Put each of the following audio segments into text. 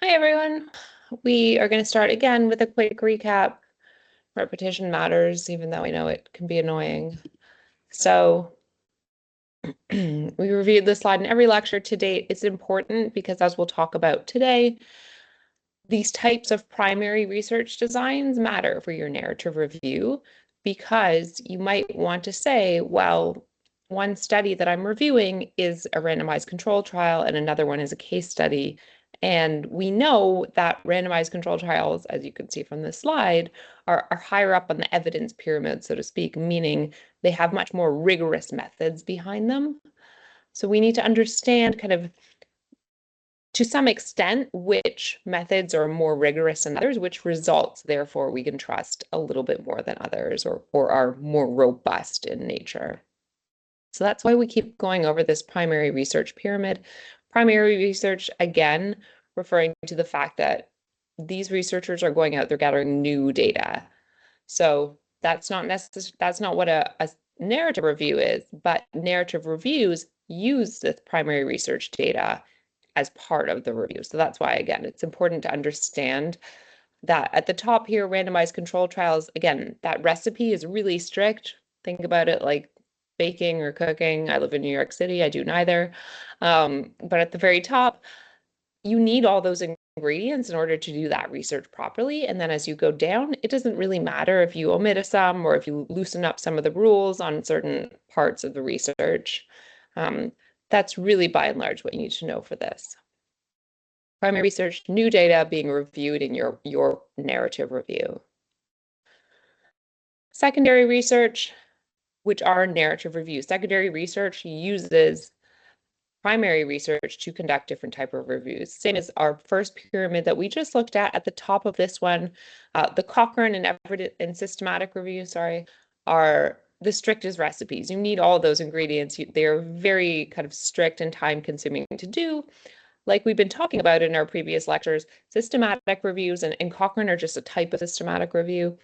Hi, everyone. We are going to start again with a quick recap. Repetition matters, even though I know it can be annoying. So we reviewed this slide in every lecture to date. It's important because, as we'll talk about today, these types of primary research designs matter for your narrative review because you might want to say, well, one study that I'm reviewing is a randomized control trial and another one is a case study. And we know that randomized control trials, as you can see from this slide, are higher up on the evidence pyramid, so to speak, meaning they have much more rigorous methods behind them. So we need to understand kind of to some extent which methods are more rigorous than others, which results, therefore, we can trust a little bit more than others or are more robust in nature. So that's why we keep going over this primary research pyramid. Primary research, again, referring to the fact that these researchers are going out, they're gathering new data. So that's not what a narrative review is, but narrative reviews use this primary research data as part of the review. So that's why, again, it's important to understand that at the top here, randomized control trials, again, that recipe is really strict. Think about it like baking or cooking. I live in New York City. I do neither. But at the very top, you need all those ingredients in order to do that research properly. And then as you go down, it doesn't really matter if you omit a sum or if you loosen up some of the rules on certain parts of the research. That's really by and large what you need to know for this. Primary research, new data being reviewed in your narrative review. Secondary research, which are narrative reviews. Secondary research uses primary research to conduct different type of reviews. Same as our first pyramid that we just looked at the top of this one. The Cochrane and systematic review, are the strictest recipes. You need all those ingredients. They're very kind of strict and time consuming to do. Like we've been talking about in our previous lectures, systematic reviews and Cochrane are just a type of systematic review,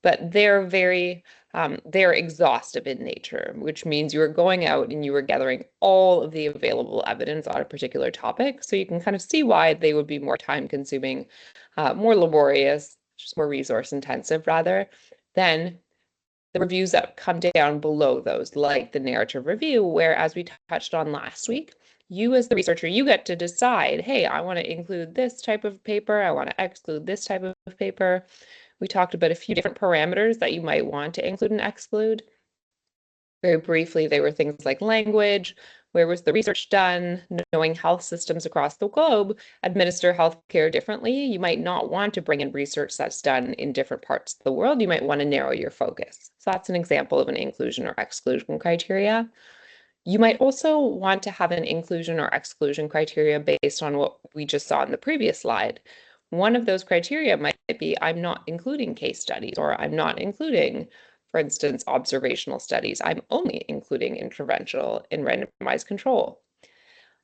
but they're exhaustive in nature, which means you are going out and you are gathering all of the available evidence on a particular topic. So you can kind of see why they would be more time consuming, more laborious, just more resource intensive rather than the reviews that come down below those, like the narrative review, where, as we touched on last week, you as the researcher, you get to decide, hey, I want to include this type of paper, I want to exclude this type of paper. We talked about a few different parameters that you might want to include and exclude. Very briefly, they were things like language, where was the research done, knowing health systems across the globe administer healthcare differently. You might not want to bring in research that's done in different parts of the world. You might want to narrow your focus. So that's an example of an inclusion or exclusion criteria. You might also want to have an inclusion or exclusion criteria based on what we just saw in the previous slide. One of those criteria might be, I'm not including case studies, or I'm not including, for instance, observational studies. I'm only including interventional and randomized control.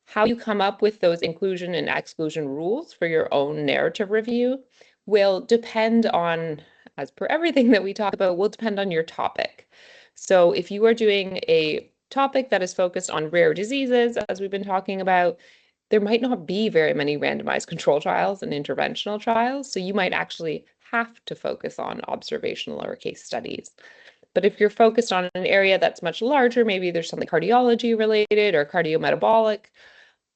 How you come up with those inclusion and exclusion rules for your own narrative review will depend on, as per everything that we talk about, will depend on your topic. So if you are doing a topic that is focused on rare diseases, as we've been talking about, there might not be very many randomized control trials and interventional trials, so you might actually have to focus on observational or case studies. But if you're focused on an area that's much larger, maybe there's something cardiology related or cardiometabolic,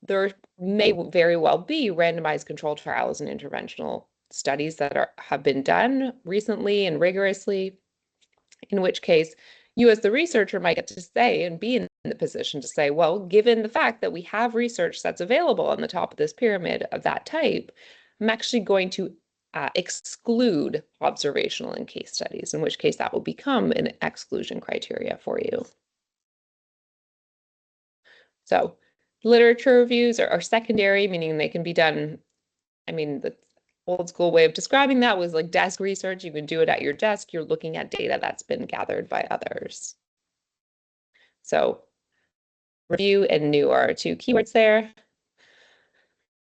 there may very well be randomized control trials and interventional studies that have been done recently and rigorously, in which case you as the researcher might get to say and be in the position to say, well, given the fact that we have research that's available on the top of this pyramid of that type, I'm actually going to exclude observational and case studies, in which case that will become an exclusion criteria for you. So literature reviews are secondary, meaning they can be done, I mean, the old school way of describing that was like desk research. You can do it at your desk. You're looking at data that's been gathered by others. So review and new are two keywords there.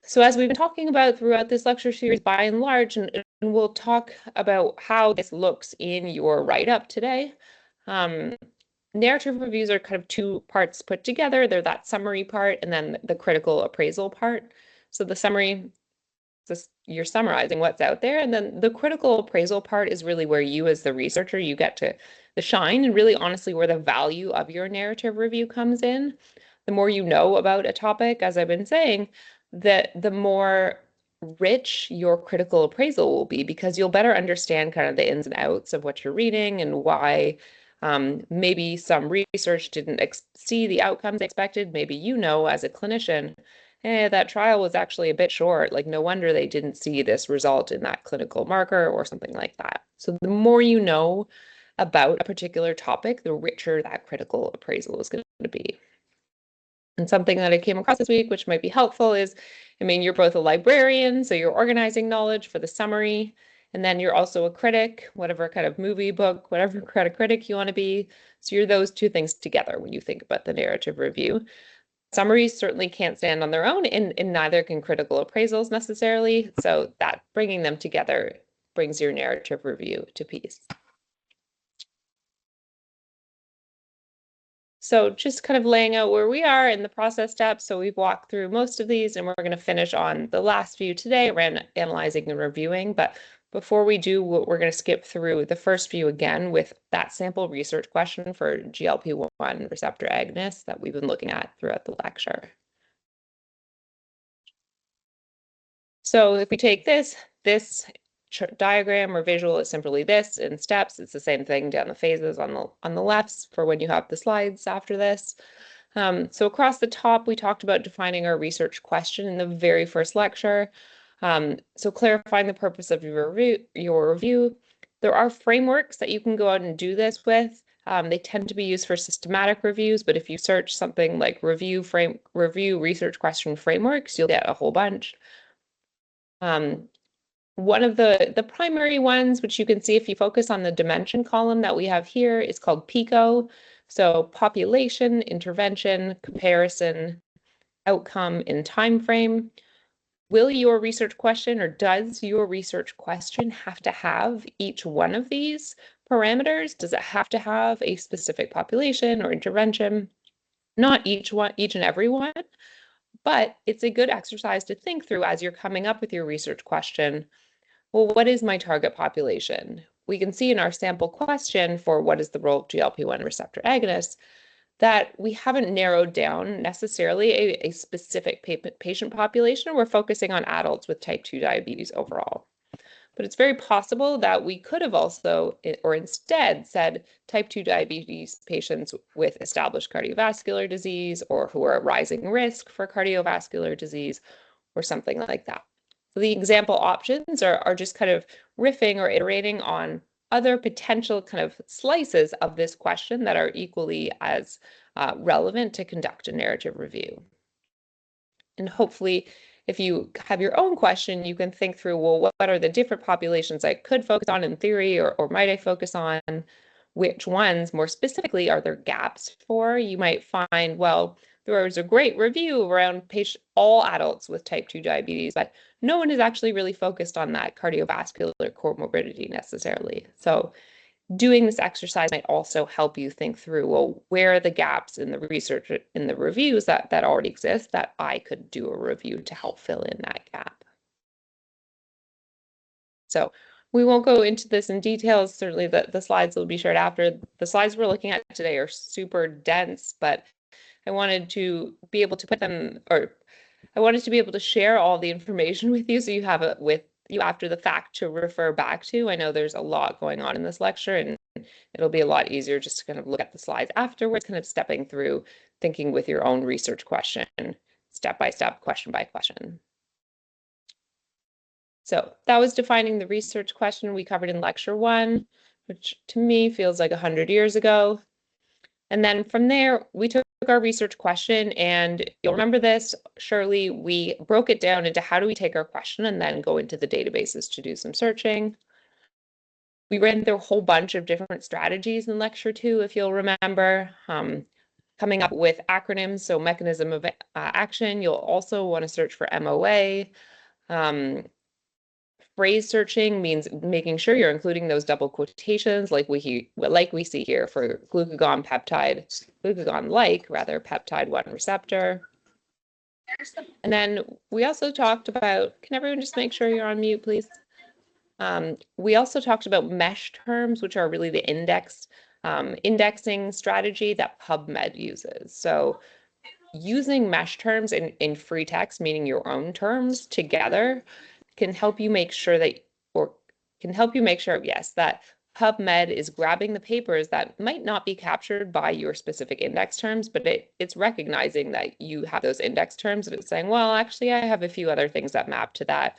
So as we've been talking about throughout this lecture series, by and large, and we'll talk about how this looks in your write-up today. Narrative reviews are kind of two parts put together. They're that summary part and then the critical appraisal part. So the summary, you're summarizing what's out there. And then the critical appraisal part is really where you as the researcher, you get to shine, and really honestly where the value of your narrative review comes in. The more you know about a topic, as I've been saying, the more rich your critical appraisal will be, because you'll better understand kind of the ins and outs of what you're reading and why maybe some research didn't see the outcomes expected. Maybe as a clinician, hey, that trial was actually a bit short. Like, no wonder they didn't see this result in that clinical marker or something like that. So the more you know about a particular topic, the richer that critical appraisal is going to be. And something that I came across this week, which might be helpful, is, you're both a librarian, so you're organizing knowledge for the summary, and then you're also a critic, whatever kind of movie, book, whatever kind of critic you want to be. So you're those two things together when you think about the narrative review. Summaries certainly can't stand on their own, and neither can critical appraisals necessarily. So that bringing them together brings your narrative review to peace. So just kind of laying out where we are in the process steps. So we've walked through most of these, and we're going to finish on the last few today around analyzing and reviewing. But before we do, we're going to skip through the first few again with that sample research question for GLP-1 receptor agonists that we've been looking at throughout the lecture. So if we take this diagram or visual is simply this in steps. It's the same thing down the phases on the left for when you have the slides after this. So across the top, we talked about defining our research question in the very first lecture. So clarifying the purpose of your review. There are frameworks that you can go out and do this with. They tend to be used for systematic reviews, but if you search something like review research question frameworks, you'll get a whole bunch. One of the primary ones, which you can see if you focus on the dimension column that we have here, is called PICO. So population, intervention, comparison, outcome, and time frame. Will your research question, or does your research question have to have each one of these parameters? Does it have to have a specific population or intervention? Not each and every one, but it's a good exercise to think through as you're coming up with your research question. Well, what is my target population? We can see in our sample question for what is the role of GLP-1 receptor agonists that we haven't narrowed down necessarily a specific patient population. We're focusing on adults with type 2 diabetes overall. But it's very possible that we could have also, or instead said, type 2 diabetes patients with established cardiovascular disease or who are at rising risk for cardiovascular disease or something like that. So the example options are just kind of riffing or iterating on other potential kind of slices of this question that are equally as relevant to conduct a narrative review. And hopefully, if you have your own question, you can think through, well, what are the different populations I could focus on in theory, or might I focus on? Which ones, more specifically, are there gaps for? You might find, well, there was a great review around all adults with type 2 diabetes, but no one is actually really focused on that cardiovascular comorbidity necessarily. So doing this exercise might also help you think through, well, where are the gaps in the research, in the reviews that already exist that I could do a review to help fill in that gap. So we won't go into this in details. Certainly the slides will be shared after. The slides we're looking at today are super dense, but I wanted to be able to put them, or I wanted to be able to share all the information with you so you have it with you after the fact to refer back to. I know there's a lot going on in this lecture, and it'll be a lot easier just to kind of look at the slides afterwards, kind of stepping through, thinking with your own research question, step by step, question by question. So that was defining the research question we covered in lecture 1, which to me feels like 100 years ago. And then from there, we took our research question, and you'll remember this, surely we broke it down into how do we take our question and then go into the databases to do some searching. We ran through a whole bunch of different strategies in lecture 2, if you'll remember, coming up with acronyms. So mechanism of action, you'll also want to search for MOA. Phrase searching means making sure you're including those double quotations like we see here for glucagon-like peptide 1 receptor. And then we also talked about, can everyone just make sure you're on mute, please? We also talked about mesh terms, which are really the indexing strategy that PubMed uses. So using mesh terms in free text, meaning your own terms together, can help you make sure that, or can help you make sure, yes, that PubMed is grabbing the papers that might not be captured by your specific index terms, but it's recognizing that you have those index terms and it's saying, well, actually, I have a few other things that map to that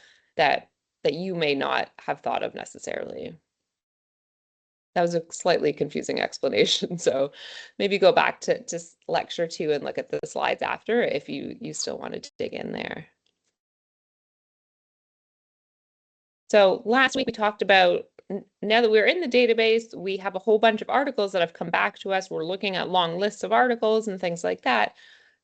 you may not have thought of necessarily. That was a slightly confusing explanation. So maybe go back to lecture 2 and look at the slides after if you still wanted to dig in there. So last week we talked about, now that we're in the database, we have a whole bunch of articles that have come back to us. We're looking at long lists of articles and things like that.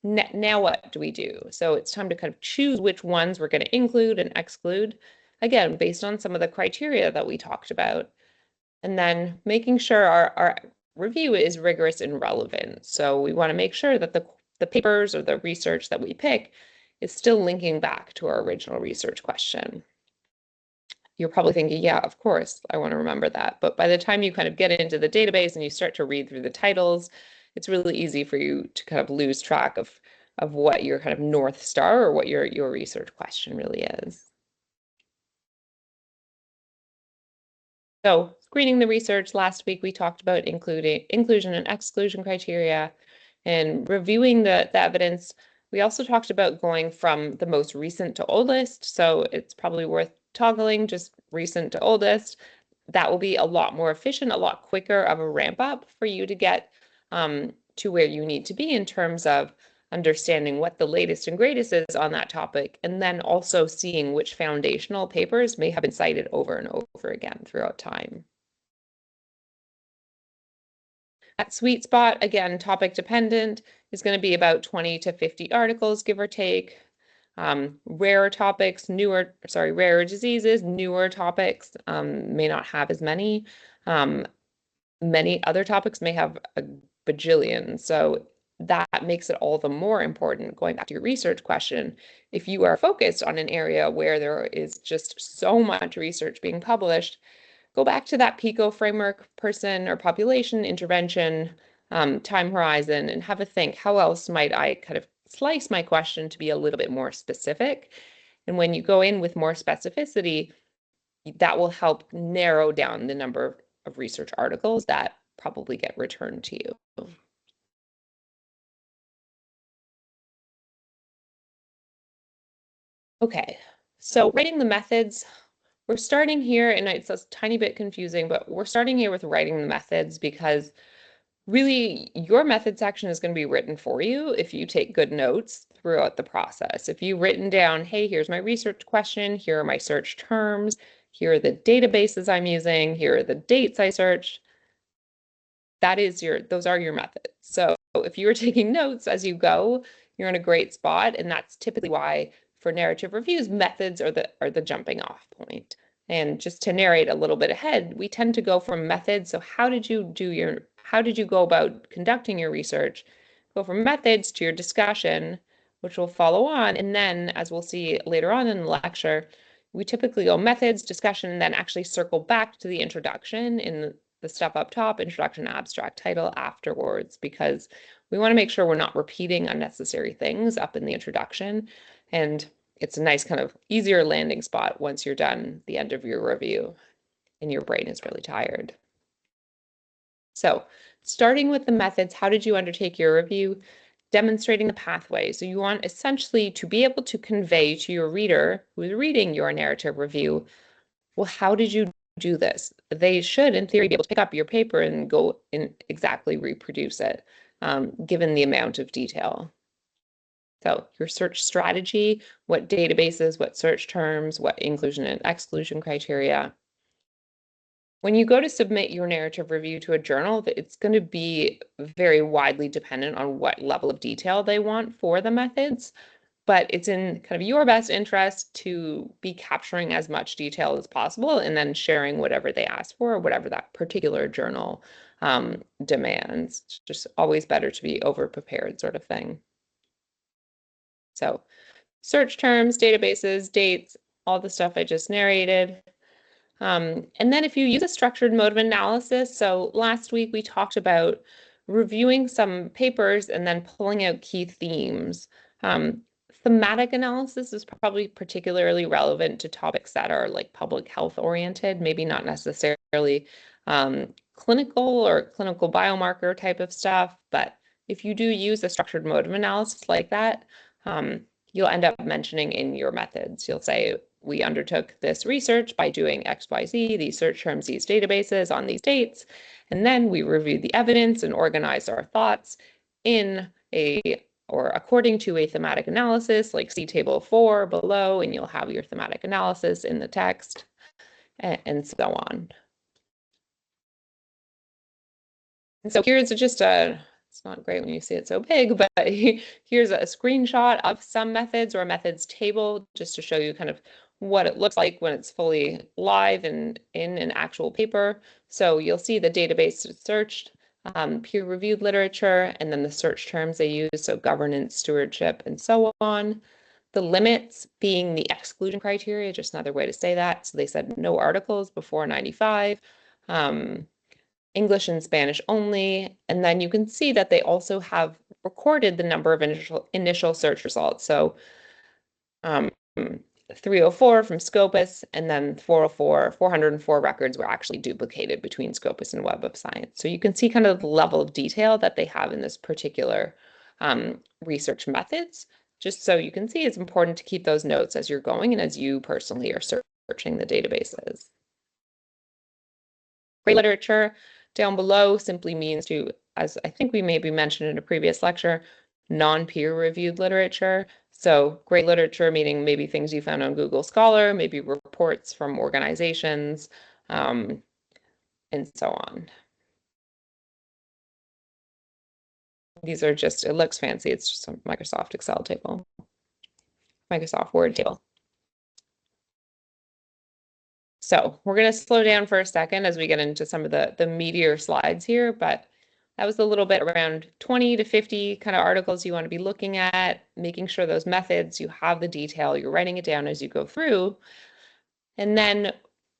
Now what do we do? So it's time to kind of choose which ones we're going to include and exclude, again, based on some of the criteria that we talked about. And then making sure our review is rigorous and relevant. So we want to make sure that the papers or the research that we pick is still linking back to our original research question. You're probably thinking, yeah, of course, I want to remember that. But by the time you kind of get into the database and you start to read through the titles, it's really easy for you to kind of lose track of what your kind of North Star or what your research question really is. So screening the research, last week we talked about inclusion and exclusion criteria and reviewing the evidence. We also talked about going from the most recent to oldest. So it's probably worth toggling just recent to oldest. That will be a lot more efficient, a lot quicker of a ramp up for you to get to where you need to be in terms of understanding what the latest and greatest is on that topic, and then also seeing which foundational papers may have been cited over and over again throughout time. That sweet spot, again, topic dependent, is going to be about 20 to 50 articles, give or take. Rarer topics, rarer diseases, newer topics may not have as many. Many other topics may have a bajillion. So that makes it all the more important, going back to your research question. If you are focused on an area where there is just so much research being published, go back to that PICO framework, person or population intervention, time horizon, and have a think, how else might I kind of slice my question to be a little bit more specific? And when you go in with more specificity, that will help narrow down the number of research articles that probably get returned to you. Okay, so writing the methods, we're starting here, and it's a tiny bit confusing, but we're starting here with writing the methods because really your method section is going to be written for you if you take good notes throughout the process. If you've written down, hey, here's my research question, here are my search terms, here are the databases I'm using, here are the dates I searched, those are your methods. So if you are taking notes as you go, you're in a great spot. And that's typically why for narrative reviews, methods are the jumping off point. And just to narrate a little bit ahead, we tend to go from methods. So how did you go about conducting your research? Go from methods to your discussion, which will follow on. And then, as we'll see later on in the lecture, we typically go methods, discussion, and then actually circle back to the introduction in the stuff up top, introduction, abstract, title afterwards, because we want to make sure we're not repeating unnecessary things up in the introduction. And it's a nice kind of easier landing spot once you're done the end of your review and your brain is really tired. So starting with the methods, how did you undertake your review? Demonstrating the pathway. So you want essentially to be able to convey to your reader who is reading your narrative review, well, how did you do this? They should, in theory, be able to pick up your paper and go and exactly reproduce it, given the amount of detail. So your search strategy, what databases, what search terms, what inclusion and exclusion criteria. When you go to submit your narrative review to a journal, it's going to be very widely dependent on what level of detail they want for the methods. But it's in kind of your best interest to be capturing as much detail as possible and then sharing whatever they ask for, whatever that particular journal demands. It's just always better to be over prepared, sort of thing. So search terms, databases, dates, all the stuff I just narrated. And then if you use a structured mode of analysis, so last week we talked about reviewing some papers and then pulling out key themes. Thematic analysis is probably particularly relevant to topics that are like public health oriented, maybe not necessarily clinical or clinical biomarker type of stuff, but if you do use a structured mode of analysis like that, you'll end up mentioning in your methods. You'll say, we undertook this research by doing XYZ, these search terms, these databases on these dates, and then we reviewed the evidence and organized our thoughts in or according to a thematic analysis, like see table 4 below, and you'll have your thematic analysis in the text, and so on. And so here's just it's not great when you see it so big, but here's a screenshot of some methods or a methods table just to show you kind of what it looks like when it's fully live and in an actual paper. So you'll see the database searched, peer-reviewed literature, and then the search terms they use, so governance, stewardship, and so on. The limits being the exclusion criteria, just another way to say that. So they said no articles before 95. English and Spanish only, and then you can see that they also have recorded the number of initial search results. So 304 from Scopus, and then 404 records were actually duplicated between Scopus and Web of Science. So you can see kind of the level of detail that they have in this particular research methods. Just so you can see, it's important to keep those notes as you're going and as you personally are searching the databases. Great literature down below simply means to, as I think we maybe mentioned in a previous lecture, non-peer-reviewed literature. So great literature meaning maybe things you found on Google Scholar, maybe reports from organizations, and so on. These are just, it looks fancy. It's just a Microsoft Excel table, Microsoft Word table. So we're going to slow down for a second as we get into some of the meatier slides here, but that was a little bit around 20 to 50 kind of articles you want to be looking at, making sure those methods, you have the detail, you're writing it down as you go through. And then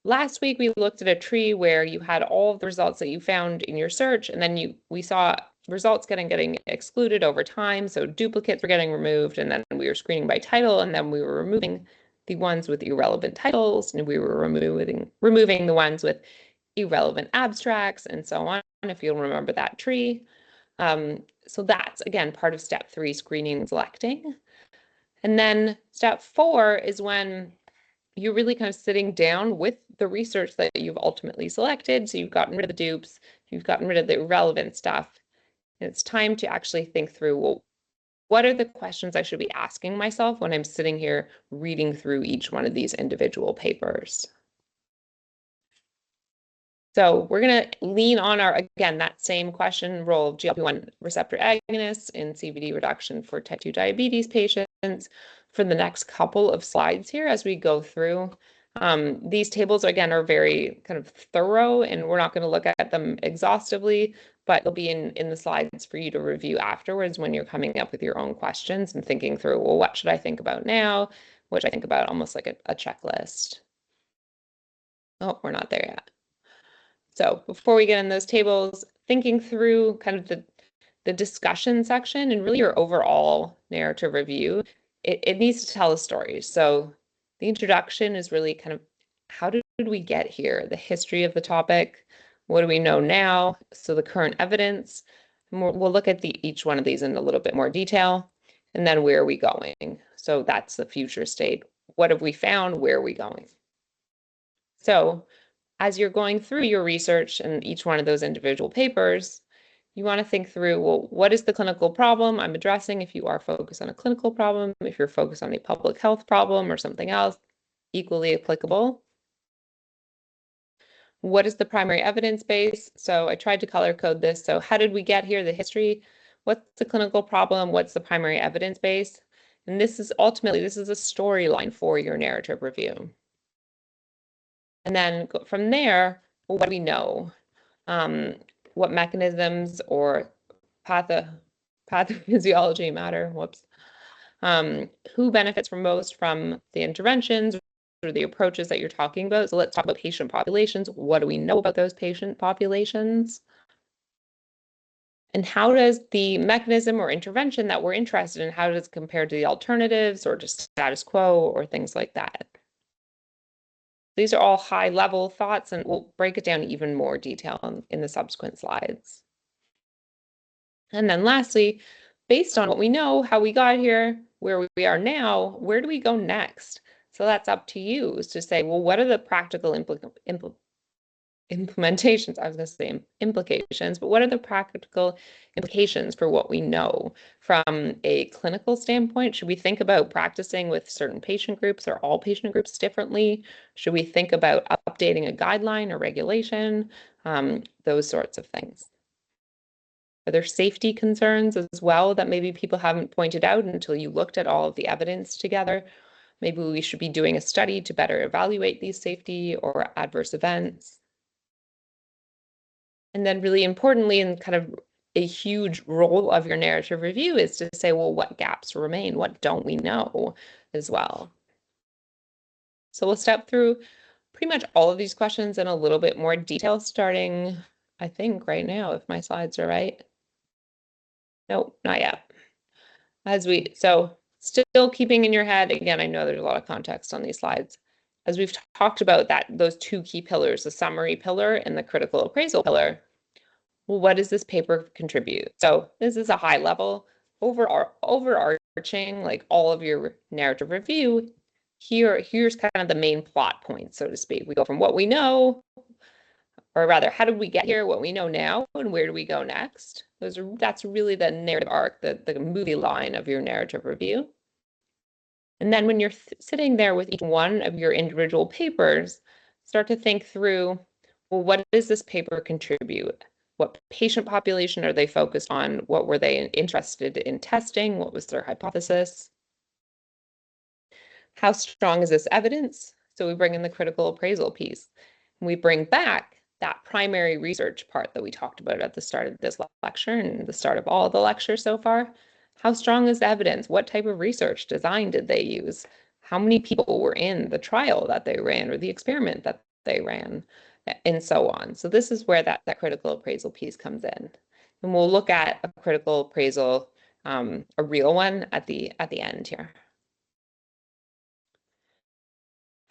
last week we looked at a tree where you had all of the results that you found in your search, and then we saw results getting excluded over time. So duplicates were getting removed, and then we were screening by title, and then we were removing the ones with irrelevant titles, and we were removing the ones with irrelevant abstracts, and so on, if you'll remember that tree. So that's, again, part of step 3, screening and selecting. And then step 4 is when you're really kind of sitting down with the research that you've ultimately selected. So you've gotten rid of the dupes, you've gotten rid of the irrelevant stuff. And it's time to actually think through, well, what are the questions I should be asking myself when I'm sitting here reading through each one of these individual papers? So we're going to lean on again, that same question, role of GLP-1 receptor agonists in CVD reduction for type 2 diabetes patients for the next couple of slides here as we go through. These tables, again, are very kind of thorough, and we're not going to look at them exhaustively, but they'll be in the slides for you to review afterwards when you're coming up with your own questions and thinking through, well, what should I think about now? What should I think about, almost like a checklist? Oh, we're not there yet. So before we get in those tables, thinking through kind of the discussion section and really your overall narrative review, it needs to tell a story. So the introduction is really kind of, how did we get here? The history of the topic, what do we know now? So the current evidence, we'll look at each one of these in a little bit more detail. And then where are we going? So that's the future state. What have we found? Where are we going? So as you're going through your research and each one of those individual papers, you want to think through, well, what is the clinical problem I'm addressing? If you are focused on a clinical problem, if you're focused on a public health problem or something else, equally applicable. What is the primary evidence base? So I tried to color code this. So how did we get here? The history. What's the clinical problem? What's the primary evidence base? And this is ultimately, this is a storyline for your narrative review. And then from there, well, what do we know? What mechanisms or pathophysiology matter? Whoops. Who benefits from most from the interventions or the approaches that you're talking about? So let's talk about patient populations. What do we know about those patient populations? And how does the mechanism or intervention that we're interested in, how does it compare to the alternatives or just status quo or things like that? These are all high-level thoughts, and we'll break it down even more detail in the subsequent slides. And then lastly, based on what we know, how we got here, where we are now, where do we go next? So that's up to you, is to say, well, what are the practical implementations? I was going to say implications, but what are the practical implications for what we know from a clinical standpoint? Should we think about practicing with certain patient groups or all patient groups differently? Should we think about updating a guideline or regulation? Those sorts of things. Are there safety concerns as well that maybe people haven't pointed out until you looked at all of the evidence together? Maybe we should be doing a study to better evaluate these safety or adverse events. And then really importantly, and kind of a huge role of your narrative review is to say, well, what gaps remain? What don't we know as well? So we'll step through pretty much all of these questions in a little bit more detail, starting, I think, right now, if my slides are right. Nope, not yet. So still keeping in your head, again, I know there's a lot of context on these slides. As we've talked about those two key pillars, the summary pillar and the critical appraisal pillar, well, what does this paper contribute? So this is a high level, overarching, like all of your narrative review. Here's kind of the main plot points, so to speak. We go from what we know, or rather, how did we get here, what we know now, and where do we go next? That's really the narrative arc, the movie line of your narrative review. And then when you're sitting there with each one of your individual papers, start to think through, well, what does this paper contribute? What patient population are they focused on? What were they interested in testing? What was their hypothesis? How strong is this evidence? So we bring in the critical appraisal piece. And we bring back that primary research part that we talked about at the start of this lecture and the start of all the lectures so far. How strong is the evidence? What type of research design did they use? How many people were in the trial that they ran or the experiment that they ran, and so on. So this is where that critical appraisal piece comes in. And we'll look at a critical appraisal, a real one at the end here.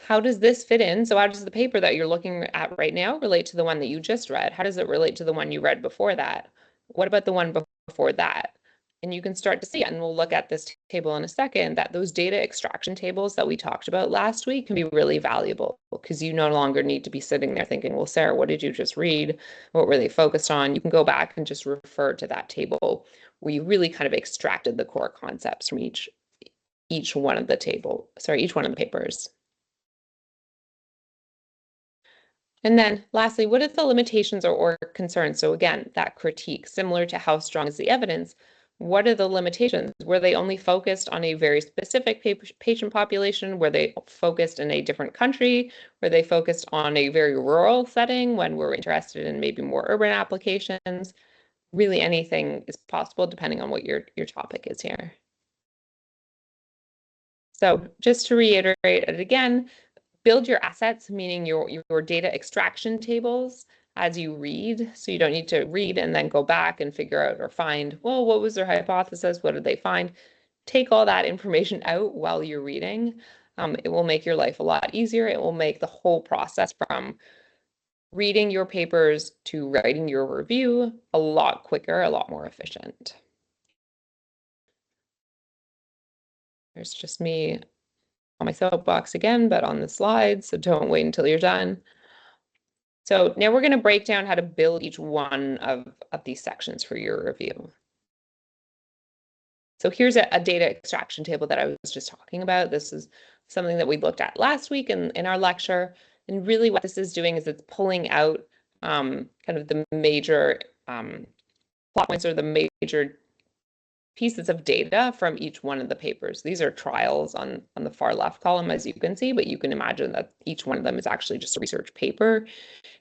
How does this fit in? So how does the paper that you're looking at right now relate to the one that you just read? How does it relate to the one you read before that? What about the one before that? And you can start to see, and we'll look at this table in a second, that those data extraction tables that we talked about last week can be really valuable because you no longer need to be sitting there thinking, well, Sarah, what did you just read? What were they focused on? You can go back and just refer to that table where you really kind of extracted the core concepts from each one of the papers. And then lastly, what are the limitations or concerns? So again, that critique, similar to how strong is the evidence, what are the limitations? Were they only focused on a very specific patient population? Were they focused in a different country? Were they focused on a very rural setting when we're interested in maybe more urban applications? Really anything is possible depending on what your topic is here. So just to reiterate it again, build your assets, meaning your data extraction tables as you read. So you don't need to read and then go back and figure out or find, well, what was their hypothesis? What did they find? Take all that information out while you're reading. It will make your life a lot easier. It will make the whole process from reading your papers to writing your review a lot quicker, a lot more efficient. There's just me on my soapbox again, but on the slides, so don't wait until you're done. So now we're going to break down how to build each one of these sections for your review. So here's a data extraction table that I was just talking about. This is something that we looked at last week in our lecture. And really what this is doing is it's pulling out kind of the major plot points or the major pieces of data from each one of the papers. These are trials on the far left column, as you can see, but you can imagine that each one of them is actually just a research paper.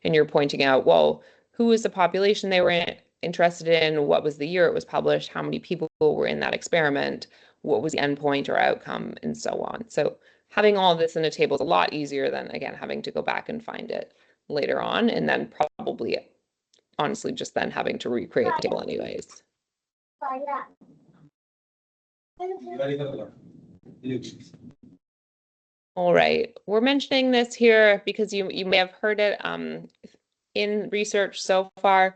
And you're pointing out, well, who was the population they were interested in? What was the year it was published? How many people were in that experiment? what was the endpoint or outcome, and so on. So having all this in a table is a lot easier than, again, having to go back and find it later on, and then probably, honestly, just then having to recreate the table anyways. All right, we're mentioning this here because you may have heard it in research so far.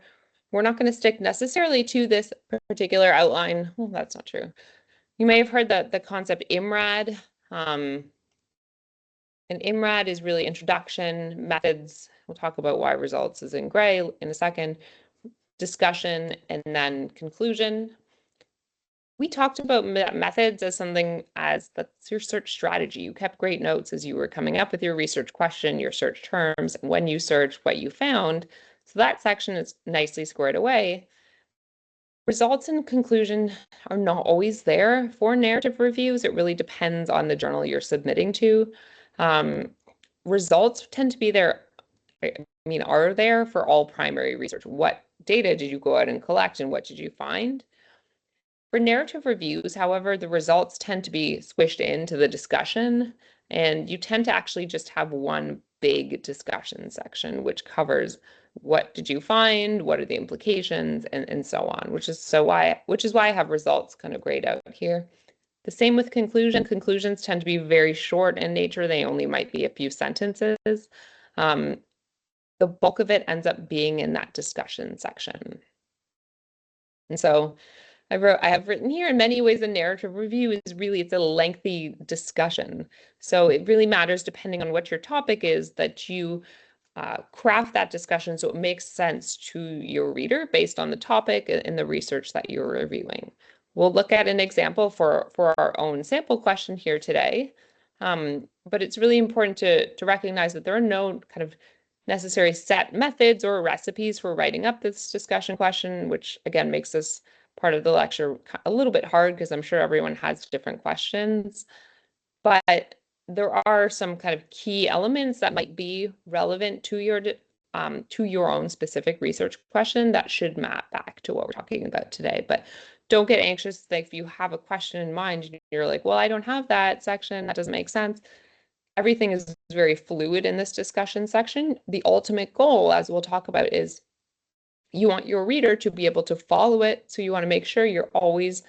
We're not going to stick necessarily to this particular outline. Well, that's not true. You may have heard the concept IMRAD. And IMRAD is really introduction, methods. We'll talk about why results is in gray in a second. Discussion, and then conclusion. We talked about methods as something as that's your search strategy. You kept great notes as you were coming up with your research question, your search terms, and when you searched what you found. So that section is nicely squared away. Results and conclusion are not always there for narrative reviews. It really depends on the journal you're submitting to. Results tend to be there, are there for all primary research. What data did you go out and collect, and what did you find? For narrative reviews, however, the results tend to be squished into the discussion, and you tend to actually just have one big discussion section, which covers what did you find, what are the implications, and so on, which is why I have results kind of grayed out here. The same with conclusion. Conclusions tend to be very short in nature. They only might be a few sentences. The bulk of it ends up being in that discussion section. And so I have written here, in many ways, a narrative review is really, it's a lengthy discussion. So it really matters, depending on what your topic is, that you craft that discussion so it makes sense to your reader based on the topic and the research that you're reviewing. We'll look at an example for our own sample question here today. But it's really important to recognize that there are no kind of necessary set methods or recipes for writing up this discussion question, which again makes this part of the lecture a little bit hard because I'm sure everyone has different questions. But there are some kind of key elements that might be relevant to your own specific research question that should map back to what we're talking about today. But don't get anxious if you have a question in mind and you're like, well, I don't have that section, that doesn't make sense. Everything is very fluid in this discussion section. The ultimate goal, as we'll talk about, is you want your reader to be able to follow it. So you want to make sure you're always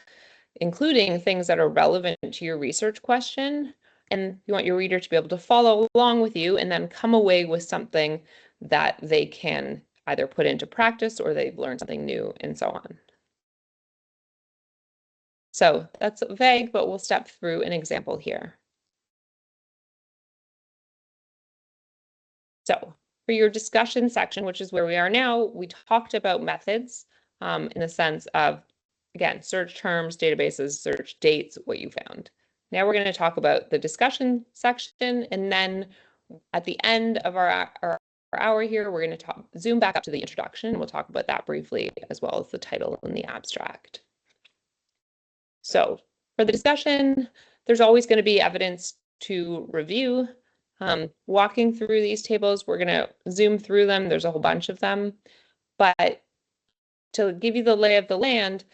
including things that are relevant to your research question. And you want your reader to be able to follow along with you and then come away with something that they can either put into practice or they've learned something new and so on. So that's vague, but we'll step through an example here. So for your discussion section, which is where we are now, we talked about methods in the sense of, again, search terms, databases, search dates, what you found. Now we're going to talk about the discussion section, and then at the end of our hour here, we're going to zoom back up to the introduction. We'll talk about that briefly, as well as the title and the abstract. So for the discussion, there's always going to be evidence to review. Walking through these tables, we're going to zoom through them. There's a whole bunch of them. But to give you the lay of the land,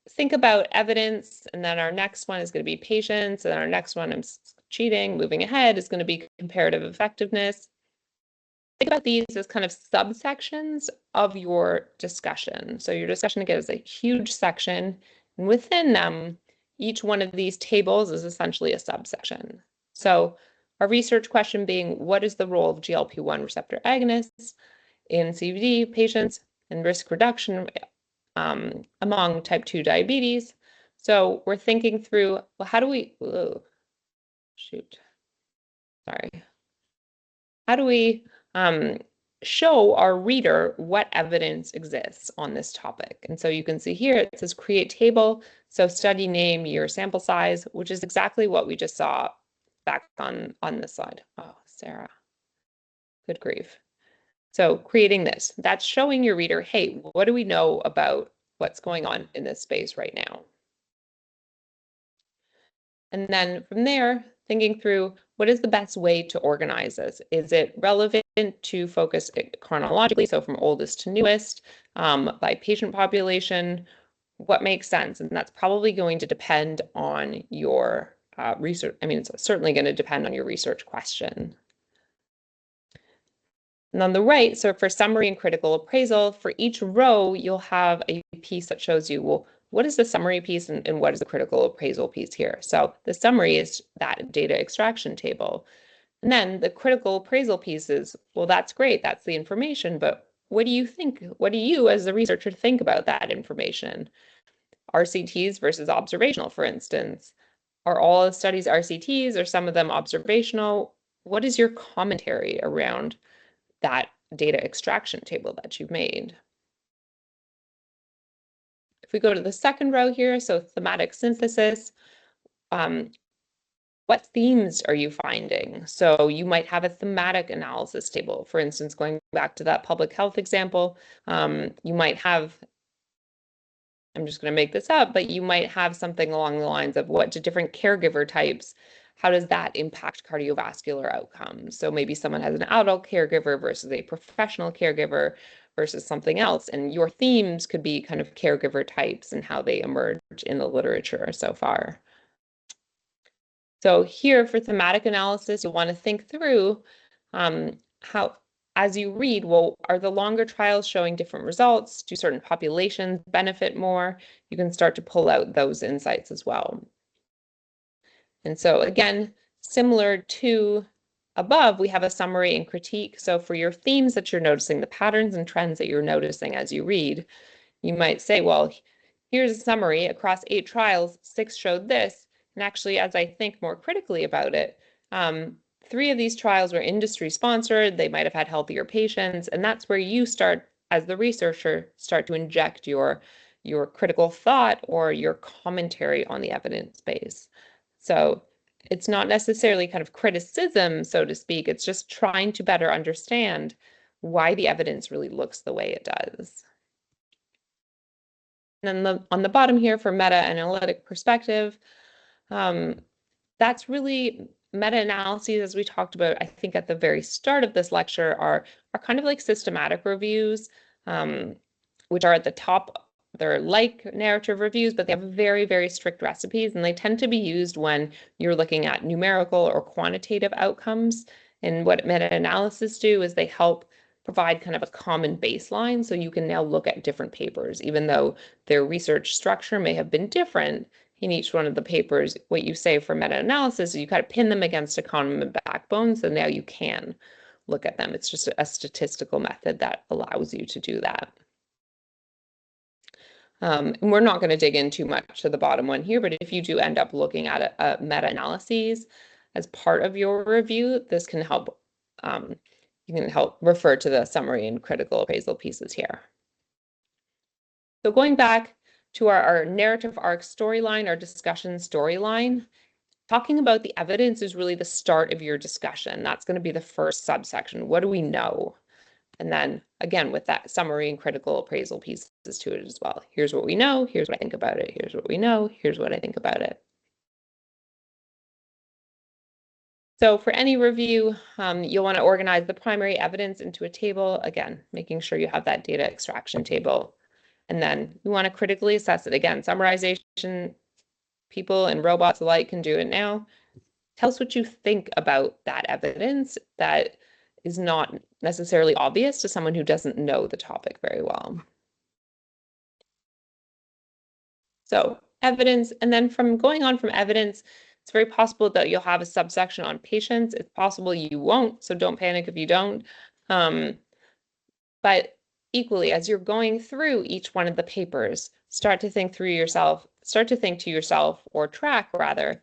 think about evidence, and then our next one is going to be patience, and then our next one, I'm cheating, moving ahead, is going to be comparative effectiveness. Think about these as kind of subsections of your discussion. So your discussion, again, is a huge section, and within them, each one of these tables is essentially a subsection. So our research question being, what is the role of GLP-1 receptor agonists in CVD patients and risk reduction among type 2 diabetes? So we're thinking through, well, how do we, how do we show our reader what evidence exists on this topic? And so you can see here, it says create table. So study name, year, sample size, which is exactly what we just saw back on this slide. Oh, Sarah, good grief. So creating this, that's showing your reader, hey, what do we know about what's going on in this space right now? And then from there, thinking through, what is the best way to organize this? Is it relevant to focus chronologically, so from oldest to newest, by patient population, what makes sense? And that's probably going to depend on your research. I mean, it's certainly going to depend on your research question. And on the right, so for summary and critical appraisal, for each row, you'll have a piece that shows you, well, what is the summary piece and what is the critical appraisal piece here? So the summary is that data extraction table. And then the critical appraisal piece is, well, that's great, that's the information, but what do you think? What do you as the researcher think about that information? RCTs versus observational, for instance. Are all studies RCTs or some of them observational? What is your commentary around that data extraction table that you've made? If we go to the second row here, so thematic synthesis, what themes are you finding? So you might have a thematic analysis table. For instance, going back to that public health example, you might have, I'm just going to make this up, but you might have something along the lines of what do different caregiver types, how does that impact cardiovascular outcomes? So maybe someone has an adult caregiver versus a professional caregiver versus something else. And your themes could be kind of caregiver types and how they emerge in the literature so far. So here for thematic analysis, you'll want to think through how, as you read, well, are the longer trials showing different results? Do certain populations benefit more? You can start to pull out those insights as well. And so again, similar to above, we have a summary and critique. So for your themes that you're noticing, the patterns and trends that you're noticing as you read, you might say, well, here's a summary. Across 8 trials, 6 showed this. And actually, as I think more critically about it, 3 of these trials were industry sponsored. They might have had healthier patients. And that's where you start, as the researcher, start to inject your critical thought or your commentary on the evidence base. So it's not necessarily kind of criticism, so to speak. It's just trying to better understand why the evidence really looks the way it does. And then on the bottom here for meta-analytic perspective, that's really meta-analyses, as we talked about, I think at the very start of this lecture, are kind of like systematic reviews, which are at the top. They're like narrative reviews, but they have very, very strict recipes, and they tend to be used when you're looking at numerical or quantitative outcomes. And what meta-analysis do is they help provide kind of a common baseline, so you can now look at different papers, even though their research structure may have been different in each one of the papers. What you say for meta-analysis is you kind of pin them against a common backbone, so now you can look at them. It's just a statistical method that allows you to do that. And we're not going to dig in too much to the bottom one here, but if you do end up looking at a meta-analyses as part of your review, this can help, you can help refer to the summary and critical appraisal pieces here. So going back to our narrative arc storyline, our discussion storyline, talking about the evidence is really the start of your discussion. That's going to be the first subsection. What do we know? And then again, with that summary and critical appraisal pieces to it as well. Here's what we know. Here's what I think about it. Here's what we know. Here's what I think about it. So for any review, you'll want to organize the primary evidence into a table. Again, making sure you have that data extraction table. And then you want to critically assess it. Again, summarization, people and robots alike can do it now. Tell us what you think about that evidence that is not necessarily obvious to someone who doesn't know the topic very well. So evidence, and then from going on from evidence, it's very possible that you'll have a subsection on patients. It's possible you won't, so don't panic if you don't. But equally, as you're going through each one of the papers, start to think to yourself, or track rather,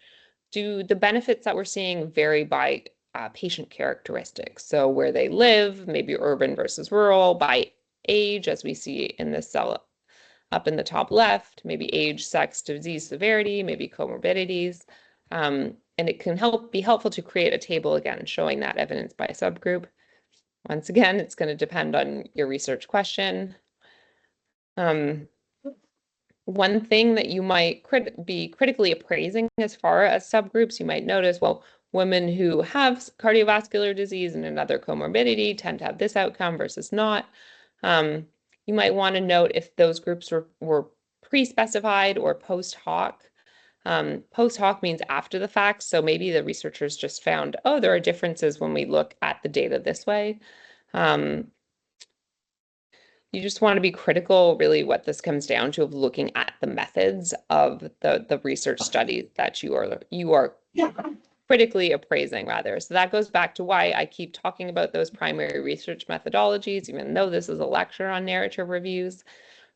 do the benefits that we're seeing vary by patient characteristics? So where they live, maybe urban versus rural, by age, as we see in this cell up in the top left, maybe age, sex, disease severity, maybe comorbidities. And it can be helpful to create a table, again, showing that evidence by subgroup. Once again, it's going to depend on your research question. One thing that you might be critically appraising as far as subgroups, you might notice, well, women who have cardiovascular disease and another comorbidity tend to have this outcome versus not. You might want to note if those groups were pre-specified or post hoc. Post hoc means after the fact, so maybe the researchers just found, oh, there are differences when we look at the data this way. You just want to be critical, really, what this comes down to, of looking at the methods of the research studies that you are critically appraising, rather. So that goes back to why I keep talking about those primary research methodologies, even though this is a lecture on narrative reviews.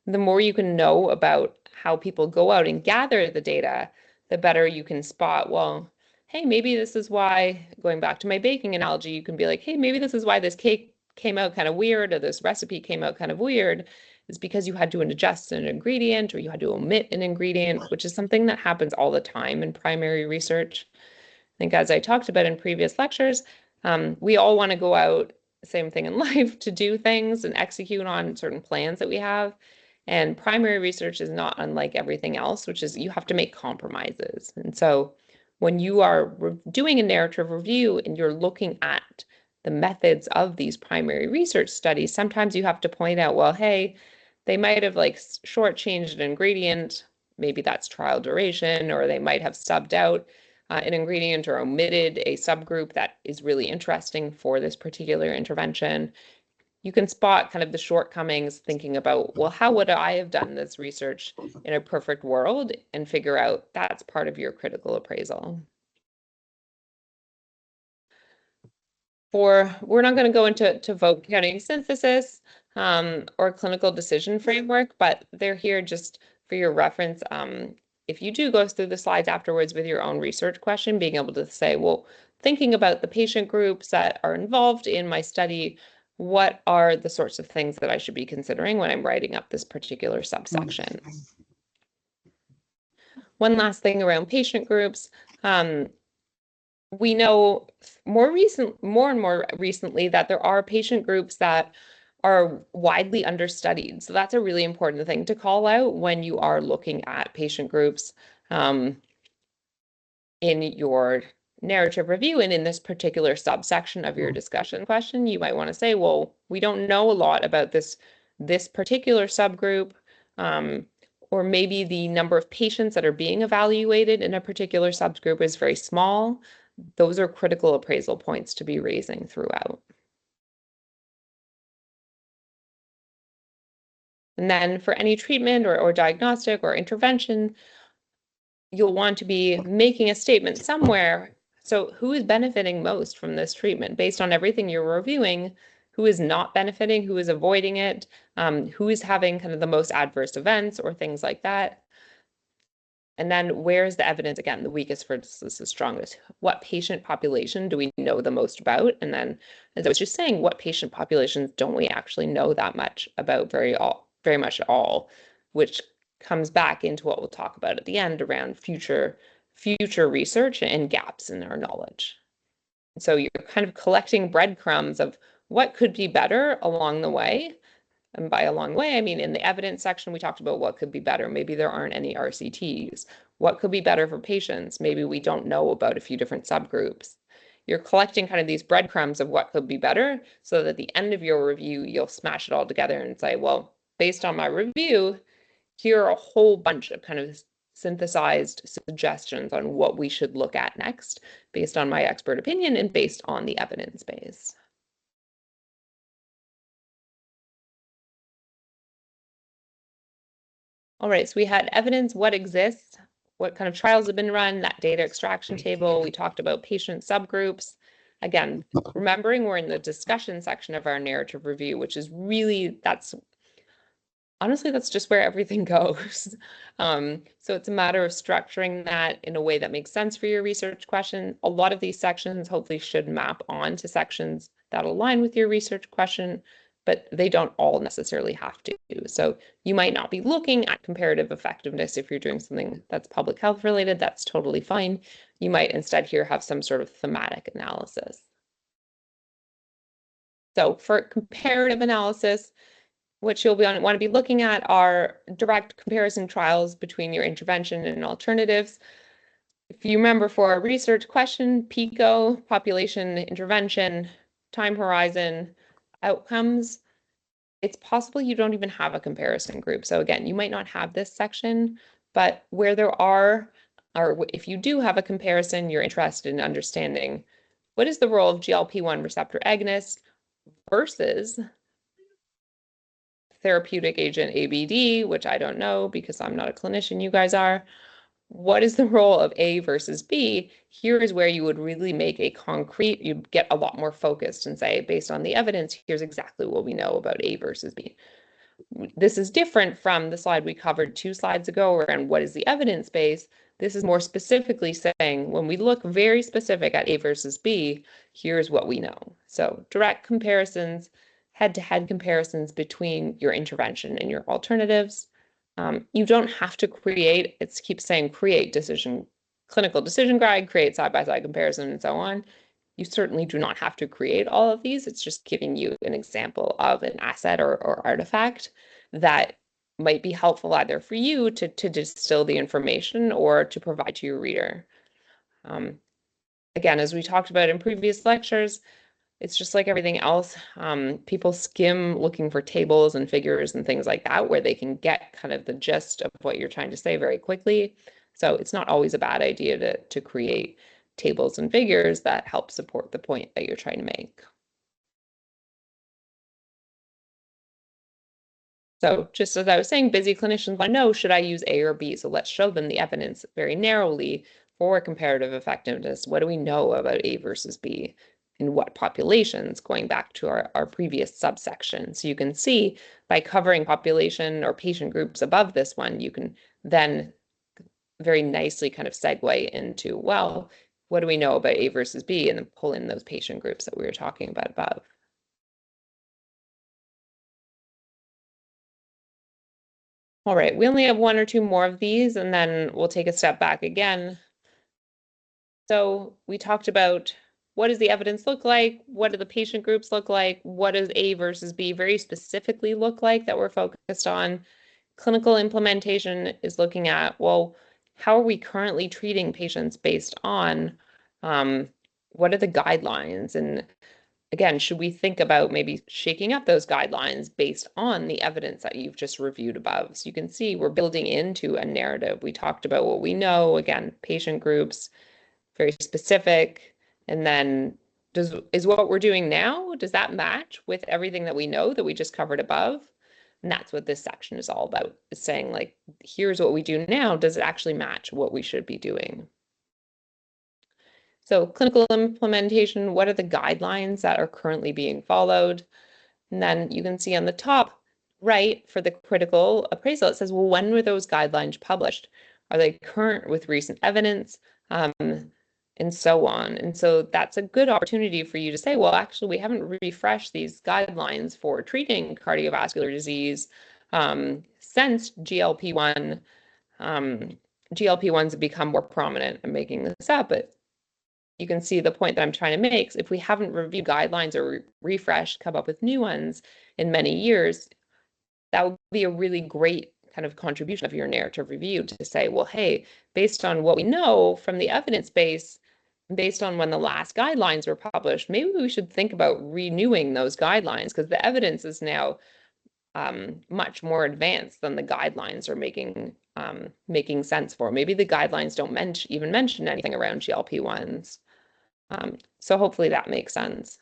The more you can know about how people go out and gather the data, the better you can spot, well, hey, maybe this is why, going back to my baking analogy, you can be like, hey, maybe this is why this cake came out kind of weird, or this recipe came out kind of weird, is because you had to adjust an ingredient or you had to omit an ingredient, which is something that happens all the time in primary research. I think, as I talked about in previous lectures, we all want to go out, same thing in life, to do things and execute on certain plans that we have. And primary research is not unlike everything else, which is you have to make compromises. And so when you are doing a narrative review and you're looking at the methods of these primary research studies, sometimes you have to point out, well, hey, they might have like shortchanged an ingredient, maybe that's trial duration, or they might have subbed out an ingredient or omitted a subgroup that is really interesting for this particular intervention. You can spot kind of the shortcomings thinking about, well, how would I have done this research in a perfect world, and figure out that's part of your critical appraisal. We're not going to go into vote counting synthesis or clinical decision framework, but they're here just for your reference. If you do go through the slides afterwards with your own research question, being able to say, well, thinking about the patient groups that are involved in my study, what are the sorts of things that I should be considering when I'm writing up this particular subsection? One last thing around patient groups. We know more and more recently that there are patient groups that are widely understudied. So that's a really important thing to call out when you are looking at patient groups in your narrative review. And in this particular subsection of your discussion question, you might want to say, well, we don't know a lot about this particular subgroup, or maybe the number of patients that are being evaluated in a particular subgroup is very small. Those are critical appraisal points to be raising throughout. And then for any treatment or diagnostic or intervention, you'll want to be making a statement somewhere. So who is benefiting most from this treatment? Based on everything you're reviewing, who is not benefiting, who is avoiding it, who is having kind of the most adverse events or things like that. And then where is the evidence, again, the weakest versus the strongest? What patient population do we know the most about? And then, as I was just saying, what patient populations don't we actually know that much about very much at all, which comes back into what we'll talk about at the end around future research and gaps in our knowledge. So you're kind of collecting breadcrumbs of what could be better along the way. And by a long way, I mean in the evidence section, we talked about what could be better. Maybe there aren't any RCTs. What could be better for patients? Maybe we don't know about a few different subgroups. You're collecting kind of these breadcrumbs of what could be better, so that at the end of your review, you'll smash it all together and say, well, based on my review, here are a whole bunch of kind of synthesized suggestions on what we should look at next, based on my expert opinion and based on the evidence base. All right, so we had evidence, what exists, what kind of trials have been run, that data extraction table. We talked about patient subgroups. Again, remembering we're in the discussion section of our narrative review, which is really, honestly, that's just where everything goes. So it's a matter of structuring that in a way that makes sense for your research question. A lot of these sections hopefully should map on to sections that align with your research question, but they don't all necessarily have to. So you might not be looking at comparative effectiveness if you're doing something that's public health related. That's totally fine. You might instead here have some sort of thematic analysis. So for comparative analysis, what you'll want to be looking at are direct comparison trials between your intervention and alternatives. If you remember, for our research question, PICO, population intervention, time horizon, outcomes, it's possible you don't even have a comparison group. So again, you might not have this section, but where there are, or if you do have a comparison, you're interested in understanding what is the role of GLP-1 receptor agonists versus therapeutic agent ABD, which I don't know because I'm not a clinician, you guys are. What is the role of A versus B? Here is where you would really make a concrete, you'd get a lot more focused and say, based on the evidence, here's exactly what we know about A versus B. This is different from the slide we covered 2 slides ago around what is the evidence base. This is more specifically saying, when we look very specific at A versus B, here's what we know. So direct comparisons, head-to-head comparisons between your intervention and your alternatives. You don't have to create, it keeps saying create clinical decision guide, create side-by-side comparison, and so on. You certainly do not have to create all of these. It's just giving you an example of an asset or artifact that might be helpful either for you to distill the information or to provide to your reader. Again, as we talked about in previous lectures, it's just like everything else. People skim looking for tables and figures and things like that, where they can get kind of the gist of what you're trying to say very quickly. So it's not always a bad idea to create tables and figures that help support the point that you're trying to make. So just as I was saying, busy clinicians want to know, should I use A or B? So let's show them the evidence very narrowly for comparative effectiveness. What do we know about A versus B? In what populations, going back to our previous subsection. So you can see by covering population or patient groups above this one, you can then very nicely kind of segue into, well, what do we know about A versus B? And then pull in those patient groups that we were talking about above. All right, we only have 1 or 2 more of these, and then we'll take a step back again. So we talked about what does the evidence look like? What do the patient groups look like? What does A versus B very specifically look like that we're focused on? Clinical implementation is looking at, well, how are we currently treating patients based on what are the guidelines? And again, should we think about maybe shaking up those guidelines based on the evidence that you've just reviewed above? So you can see we're building into a narrative. We talked about what we know, again, patient groups, very specific, and then is what we're doing now, does that match with everything that we know that we just covered above? And that's what this section is all about, is saying like, here's what we do now, does it actually match what we should be doing? So clinical implementation, what are the guidelines that are currently being followed? And then you can see on the top right for the critical appraisal, it says, well, when were those guidelines published? Are they current with recent evidence? And so on. And so that's a good opportunity for you to say, well, actually, we haven't refreshed these guidelines for treating cardiovascular disease since GLP-1. GLP-1s have become more prominent. I'm making this up, but you can see the point that I'm trying to make. If we haven't reviewed guidelines or refreshed, come up with new ones in many years, that would be a really great kind of contribution of your narrative review to say, well, hey, based on what we know from the evidence base, based on when the last guidelines were published, maybe we should think about renewing those guidelines because the evidence is now much more advanced than the guidelines are making sense for. Maybe the guidelines don't even mention anything around GLP-1s. So hopefully that makes sense.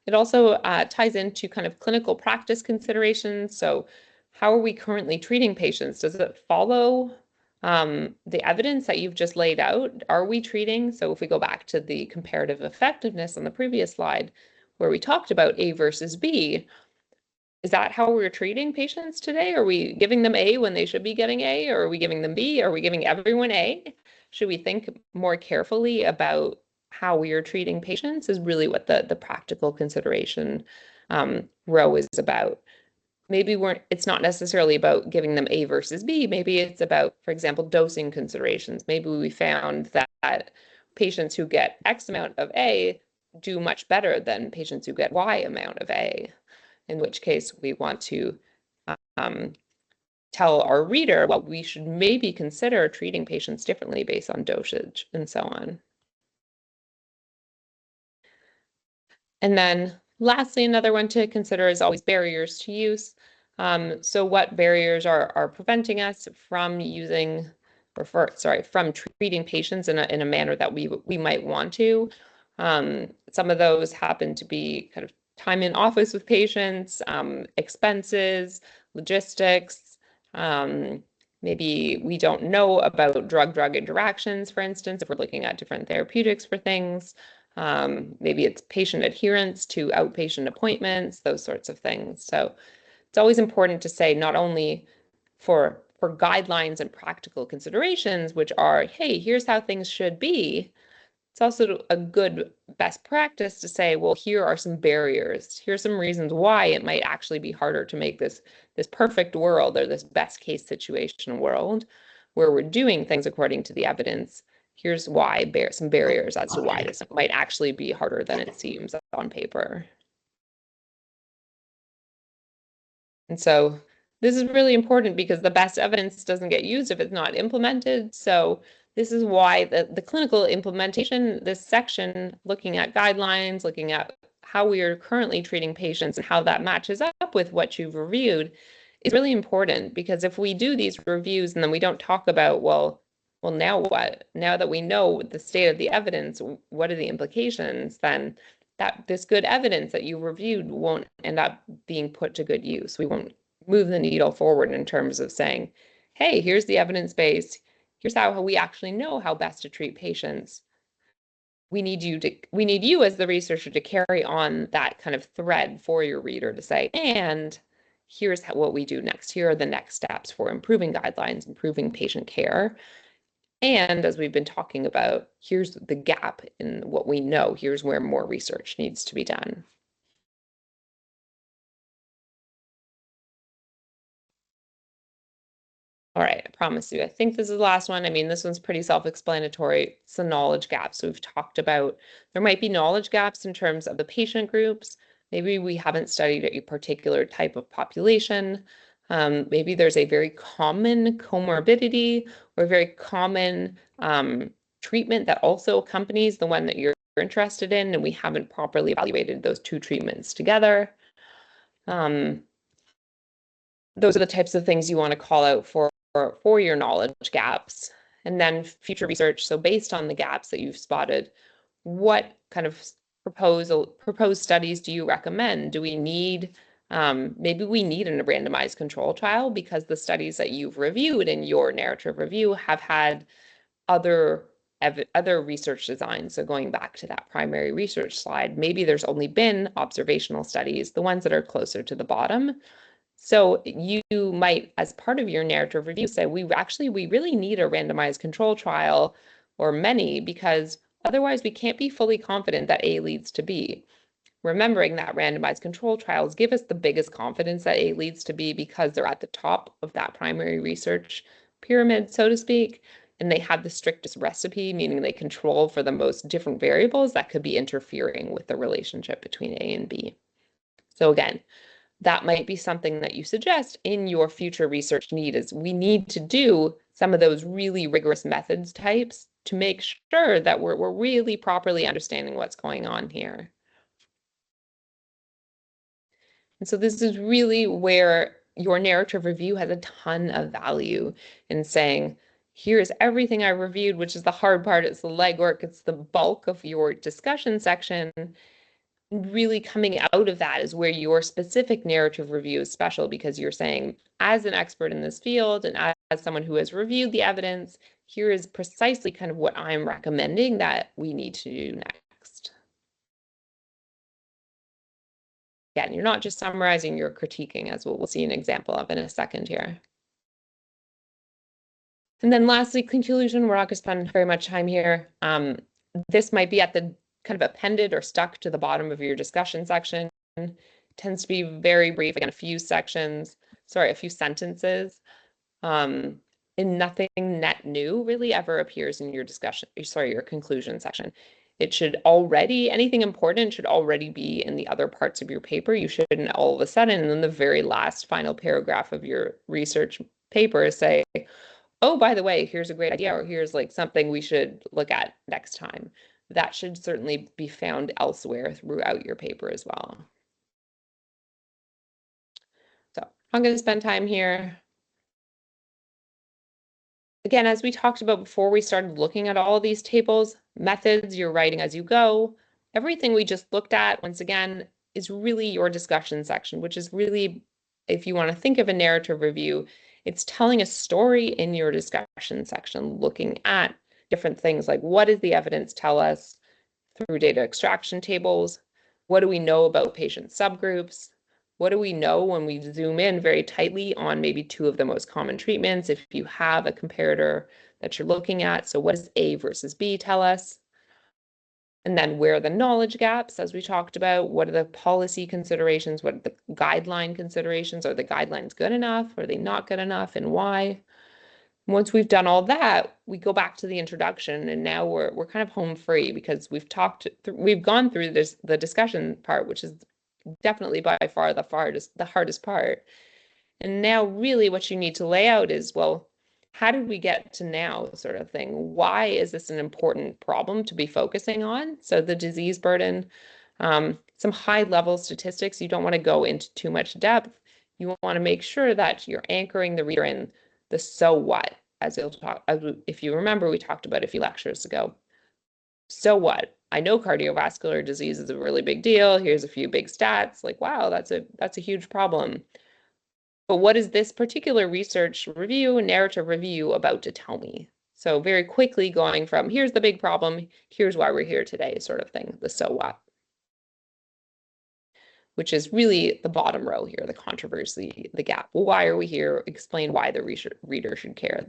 It also ties into kind of clinical practice considerations. So how are we currently treating patients? Does it follow the evidence that you've just laid out? Are we treating? So if we go back to the comparative effectiveness on the previous slide, where we talked about A versus B, is that how we're treating patients today? Are we giving them A when they should be getting A? Or are we giving them B? Are we giving everyone A? Should we think more carefully about how we are treating patients is really what the practical consideration row is about. Maybe it's not necessarily about giving them A versus B. Maybe it's about, for example, dosing considerations. Maybe we found that patients who get X amount of A do much better than patients who get Y amount of A, in which case we want to tell our reader, well, we should maybe consider treating patients differently based on dosage and so on. And then Lastly, another one to consider is always barriers to use. So what barriers are preventing us from using, from treating patients in a manner that we might want to. Some of those happen to be kind of time in office with patients, expenses, logistics. Maybe we don't know about drug-drug interactions, for instance, if we're looking at different therapeutics for things. Maybe it's patient adherence to outpatient appointments, those sorts of things. So it's always important to say not only for guidelines and practical considerations, which are, hey, here's how things should be. It's also a good best practice to say, well, here are some barriers. Here's some reasons why it might actually be harder to make this perfect world or this best case situation world where we're doing things according to the evidence. Here's why, some barriers as to why this might actually be harder than it seems on paper. And so this is really important because the best evidence doesn't get used if it's not implemented. So this is why the clinical implementation, this section, looking at guidelines, looking at how we are currently treating patients and how that matches up with what you've reviewed is really important, because if we do these reviews and then we don't talk about, well, now what? Now that we know the state of the evidence, what are the implications? Then this good evidence that you reviewed won't end up being put to good use. We won't move the needle forward in terms of saying, hey, here's the evidence base. Here's how we actually know how best to treat patients. We need you as the researcher to carry on that kind of thread for your reader to say, and here's what we do next. Here are the next steps for improving guidelines, improving patient care. And as we've been talking about, here's the gap in what we know. Here's where more research needs to be done. All right, I promise you. I think this is the last one. I mean, this one's pretty self-explanatory. It's the knowledge gaps. So we've talked about there might be knowledge gaps in terms of the patient groups. Maybe we haven't studied a particular type of population. Maybe there's a very common comorbidity or a very common treatment that also accompanies the one that you're interested in, and we haven't properly evaluated those two treatments together. Those are the types of things you want to call out for your knowledge gaps. And then future research. So based on the gaps that you've spotted, what kind of proposed studies do you recommend? Do we need, maybe we need a randomized control trial because the studies that you've reviewed in your narrative review have had other research designs. So going back to that primary research slide, maybe there's only been observational studies, the ones that are closer to the bottom. So you might, as part of your narrative review, say, we really need a randomized control trial or many, because otherwise we can't be fully confident that A leads to B. Remembering that randomized control trials give us the biggest confidence that A leads to B because they're at the top of that primary research pyramid, so to speak, and they have the strictest recipe, meaning they control for the most different variables that could be interfering with the relationship between A and B. So again, that might be something that you suggest in your future research need, is we need to do some of those really rigorous methods types to make sure that we're really properly understanding what's going on here. And so this is really where your narrative review has a ton of value in saying, here's everything I reviewed, which is the hard part. It's the legwork. It's the bulk of your discussion section. Really coming out of that is where your specific narrative review is special, because you're saying, as an expert in this field and as someone who has reviewed the evidence, here is precisely kind of what I'm recommending that we need to do next. Again, you're not just summarizing, you're critiquing, as we'll see an example of in a second here. And then lastly, conclusion, we're not going to spend very much time here. This might be at the kind of appended or stuck to the bottom of your discussion section. It tends to be very brief, again, a few sentences. And nothing net new really ever appears in your your conclusion section. It should already, anything important should already be in the other parts of your paper. You shouldn't all of a sudden, in the very last final paragraph of your research paper, say, oh, by the way, here's a great idea, or here's like something we should look at next time. that should certainly be found elsewhere throughout your paper as well. So I'm going to spend time here. Again, as we talked about before we started looking at all of these tables, methods, you're writing as you go. Everything we just looked at, once again, is really your discussion section, which is really, if you want to think of a narrative review, it's telling a story in your discussion section, looking at different things like what does the evidence tell us through data extraction tables? What do we know about patient subgroups? What do we know when we zoom in very tightly on maybe two of the most common treatments if you have a comparator that you're looking at? So what does A versus B tell us? And then where are the knowledge gaps, as we talked about? What are the policy considerations? What are the guideline considerations? Are the guidelines good enough? Are they not good enough? And why? Once we've done all that, we go back to the introduction, and now we're kind of home free because we've gone through the discussion part, which is definitely by far the hardest part. And now really what you need to lay out is, well, how did we get to now sort of thing? Why is this an important problem to be focusing on? So the disease burden, some high level statistics, you don't want to go into too much depth. You want to make sure that you're anchoring the reader in the so what, if you remember, we talked about a few lectures ago. So what? I know cardiovascular disease is a really big deal. Here's a few big stats. Like, wow, that's a huge problem. But what is this particular research review, narrative review about to tell me? So very quickly going from here's the big problem, here's why we're here today, sort of thing, the so what, which is really the bottom row here, the controversy, the gap. Well, why are we here? Explain why the reader should care.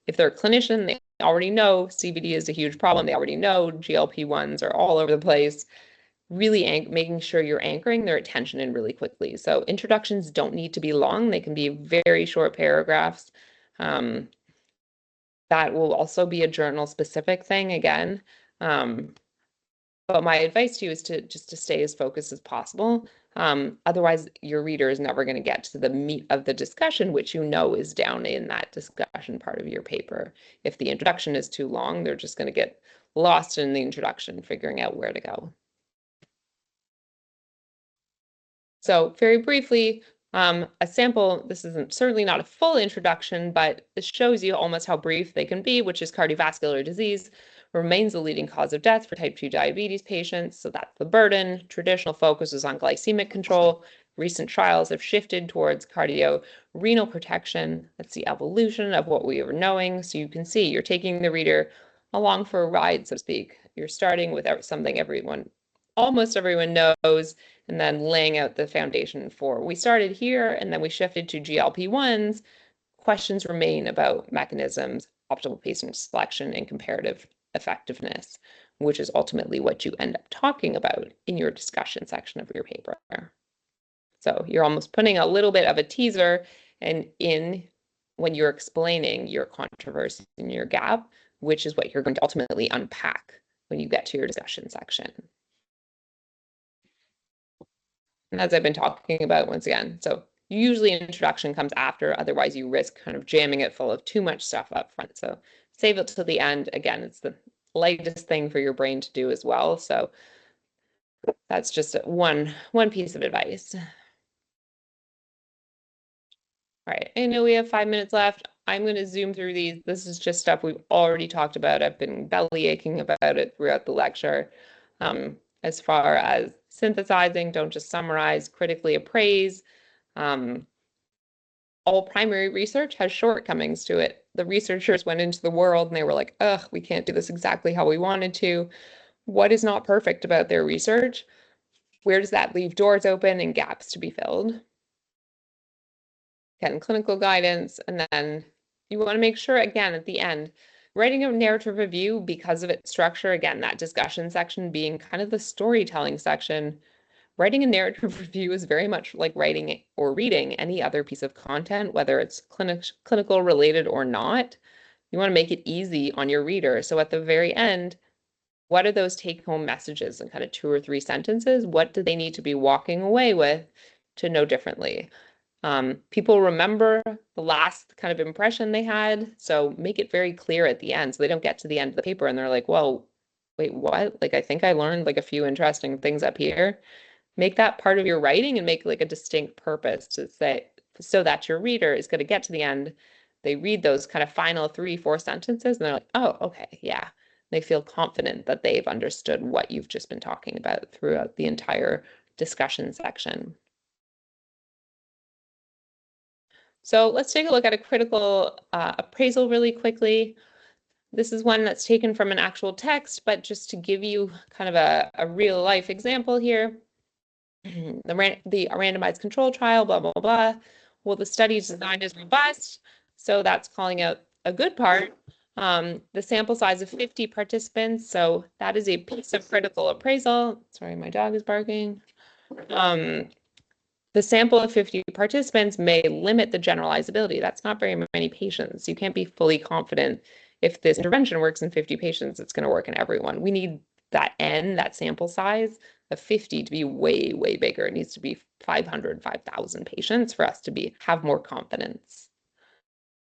If they're a clinician, they already know CVD is a huge problem. They already know GLP-1s are all over the place. Really making sure you're anchoring their attention in really quickly. So introductions don't need to be long. They can be very short paragraphs. That will also be a journal specific thing again. But my advice to you is to stay as focused as possible. Otherwise, your reader is never going to get to the meat of the discussion, which you know is down in that discussion part of your paper. If the introduction is too long, they're just going to get lost in the introduction, figuring out where to go. So very briefly, a sample, this isn't certainly not a full introduction, but this shows you almost how brief they can be, which is cardiovascular disease remains the leading cause of death for type 2 diabetes patients. So that's the burden. Traditional focus is on glycemic control. Recent trials have shifted towards cardiorenal protection. That's the evolution of what we are knowing. So you can see you're taking the reader along for a ride, so to speak. You're starting with something almost everyone knows, and then laying out the foundation for. We started here, and then we shifted to GLP-1s. Questions remain about mechanisms, optimal patient selection, and comparative effectiveness, which is ultimately what you end up talking about in your discussion section of your paper. So you're almost putting a little bit of a teaser in when you're explaining your controversy and your gap, which is what you're going to ultimately unpack when you get to your discussion section. And as I've been talking about once again, so usually an introduction comes after, otherwise you risk kind of jamming it full of too much stuff up front. So save it till the end. Again, it's the lightest thing for your brain to do as well. So that's just one piece of advice. All right, I know we have 5 minutes left. I'm going to zoom through these. This is just stuff we've already talked about. I've been belly aching about it throughout the lecture. As far as synthesizing, don't just summarize, critically appraise. All primary research has shortcomings to it. The researchers went into the world and they were like, ugh, we can't do this exactly how we wanted to. What is not perfect about their research? Where does that leave doors open and gaps to be filled? Again, clinical guidance, and then you want to make sure, again, at the end, writing a narrative review because of its structure, again, that discussion section being kind of the storytelling section. Writing a narrative review is very much like writing or reading any other piece of content, whether it's clinical related or not. You want to make it easy on your reader. So at the very end, what are those take-home messages in kind of 2 or 3 sentences? What do they need to be walking away with to know differently? People remember the last kind of impression they had, so make it very clear at the end so they don't get to the end of the paper and they're like, well, wait, what? Like, I think I learned like a few interesting things up here. Make that part of your writing and make like a distinct purpose to say, so that your reader is going to get to the end. They read those kind of final 3, 4 sentences and they're like, oh, okay, yeah. They feel confident that they've understood what you've just been talking about throughout the entire discussion section. So let's take a look at a critical appraisal really quickly. This is one that's taken from an actual text, but just to give you kind of a real life example here, the randomized control trial, blah, blah, blah. Well, the study's design is robust, so that's calling out a good part. The sample size of 50 participants, so that is a piece of critical appraisal. Sorry, my dog is barking. The sample of 50 participants may limit the generalizability. That's not very many patients. You can't be fully confident if this intervention works in 50 patients, it's going to work in everyone. We need that N, that sample size of 50 to be way, way bigger. It needs to be 500, 5,000 patients for us to have more confidence.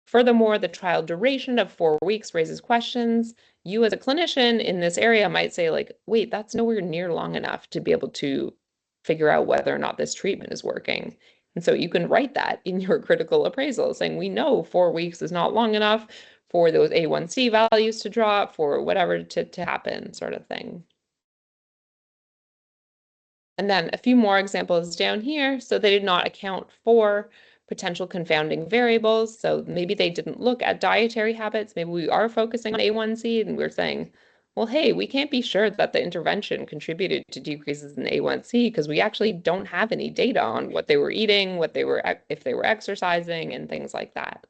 Furthermore, the trial duration of 4 weeks raises questions. You as a clinician in this area might say like, wait, that's nowhere near long enough to be able to figure out whether or not this treatment is working. And so you can write that in your critical appraisal saying, we know 4 weeks is not long enough for those A1C values to drop, for whatever to happen, sort of thing. And then a few more examples down here. So they did not account for potential confounding variables. So maybe they didn't look at dietary habits. Maybe we are focusing on A1C and we're saying, well, hey, we can't be sure that the intervention contributed to decreases in A1C because we actually don't have any data on what they were eating, if they were exercising, and things like that.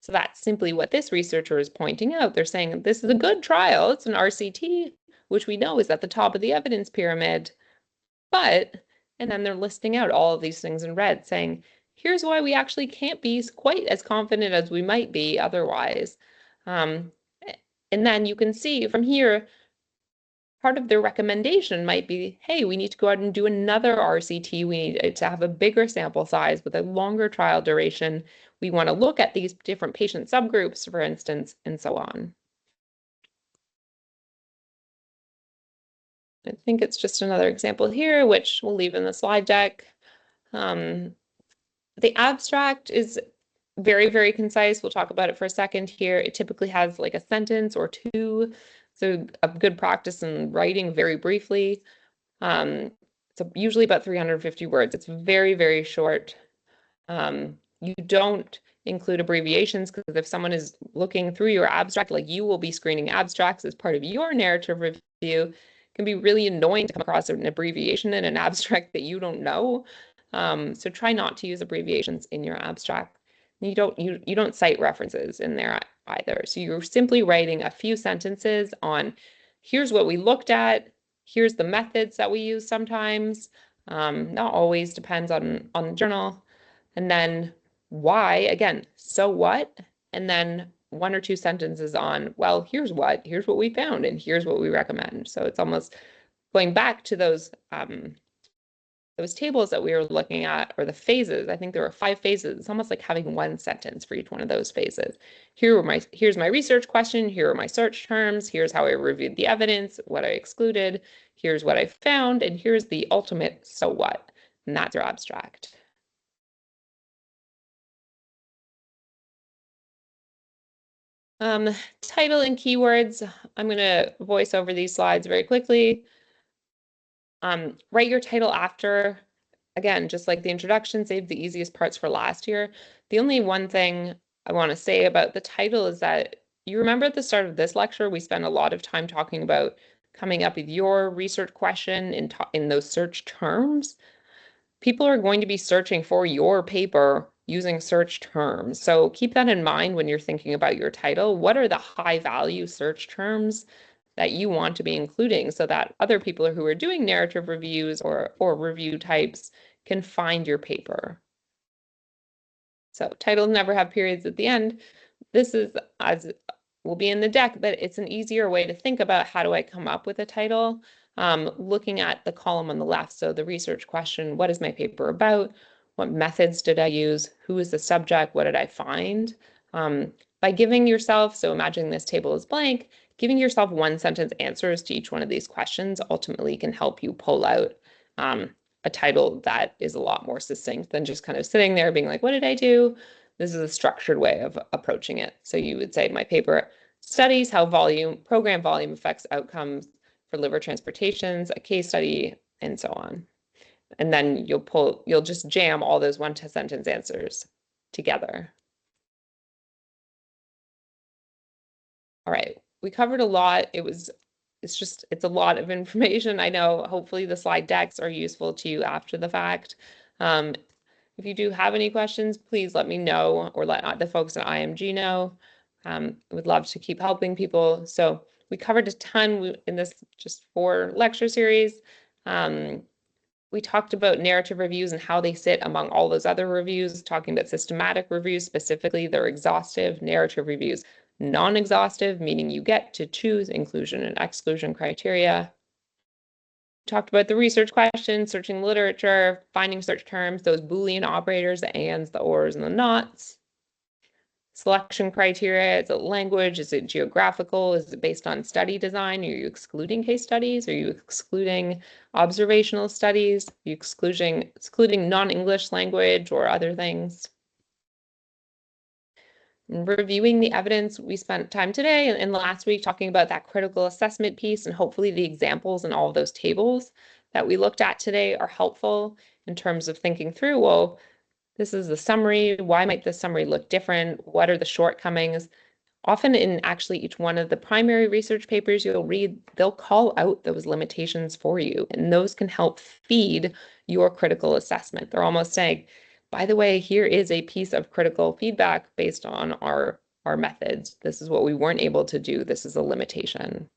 So that's simply what this researcher is pointing out. They're saying this is a good trial. It's an RCT, which we know is at the top of the evidence pyramid. But, and then they're listing out all of these things in red, saying, here's why we actually can't be quite as confident as we might be otherwise. And then you can see from here, part of their recommendation might be, hey, we need to go out and do another RCT. We need to have a bigger sample size with a longer trial duration. We want to look at these different patient subgroups, for instance, and so on. I think it's just another example here, which we'll leave in the slide deck. The abstract is very, very concise. We'll talk about it for a second here. It typically has like a sentence or two. So a good practice in writing very briefly. So usually about 350 words. It's very, very short. You don't include abbreviations because if someone is looking through your abstract, like you will be screening abstracts as part of your narrative review, it can be really annoying to come across an abbreviation in an abstract that you don't know. So try not to use abbreviations in your abstract. You don't cite references in there either. So you're simply writing a few sentences on here's what we looked at, here's the methods that we use sometimes. Not always, depends on the journal. And then why, again, so what? And then 1 or 2 sentences on, well, here's what we found, and here's what we recommend. So it's almost going back to those tables that we were looking at, or the phases. I think there were 5 phases. It's almost like having 1 sentence for each one of those phases. Here's my research question. Here are my search terms. Here's how I reviewed the evidence, what I excluded. Here's what I found, and here's the ultimate so what. And that's your abstract. Title and keywords. I'm going to voice over these slides very quickly. Write your title after. Again, just like the introduction, save the easiest parts for last year. The only one thing I want to say about the title is that you remember at the start of this lecture, we spent a lot of time talking about coming up with your research question in those search terms. People are going to be searching for your paper using search terms. So keep that in mind when you're thinking about your title. What are the high value search terms that you want to be including so that other people who are doing narrative reviews or review types can find your paper? So titles never have periods at the end. This is, as will be in the deck, but it's an easier way to think about how do I come up with a title, looking at the column on the left. So the research question, what is my paper about? What methods did I use? Who is the subject? What did I find? By giving yourself, so imagine this table is blank, giving yourself one-sentence answers to each one of these questions ultimately can help you pull out a title that is a lot more succinct than just kind of sitting there being like, what did I do? This is a structured way of approaching it. So you would say, my paper studies how program volume affects outcomes for liver transportations, a case study, and so on. And then you'll just jam all those one-sentence answers together. All right, we covered a lot. It's a lot of information. I know hopefully the slide decks are useful to you after the fact. If you do have any questions, please let me know or let the folks at IMG know. I would love to keep helping people. So we covered a ton in this just 4 lecture series. We talked about narrative reviews and how they sit among all those other reviews, talking about systematic reviews specifically. They're exhaustive. Narrative reviews, non-exhaustive, meaning you get to choose inclusion and exclusion criteria. Talked about the research questions, searching literature, finding search terms, those Boolean operators, the ands, the ors, and the nots. Selection criteria, is it language? Is it geographical? Is it based on study design? Are you excluding case studies? Are you excluding observational studies? Are you excluding non-English language or other things? Reviewing the evidence, we spent time today and last week talking about that critical assessment piece, and hopefully the examples in all of those tables that we looked at today are helpful in terms of thinking through, well, this is the summary. Why might the summary look different? What are the shortcomings? Often in actually each one of the primary research papers you'll read, they'll call out those limitations for you, and those can help feed your critical assessment. They're almost saying, by the way, here is a piece of critical feedback based on our methods. This is what we weren't able to do. This is a limitation.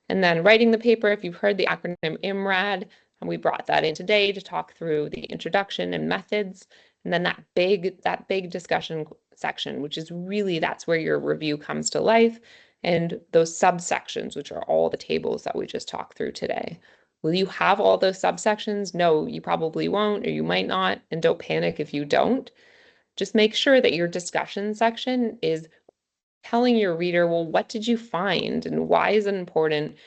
And then writing the paper, if you've heard the acronym IMRAD, and we brought that in today to talk through the introduction and methods, and then that big discussion section, which is really, that's where your review comes to life, and those subsections, which are all the tables that we just talked through today. Will you have all those subsections? No, you probably won't, or you might not, and don't panic if you don't. Just make sure that your discussion section is telling your reader, well, what did you find and why is it important?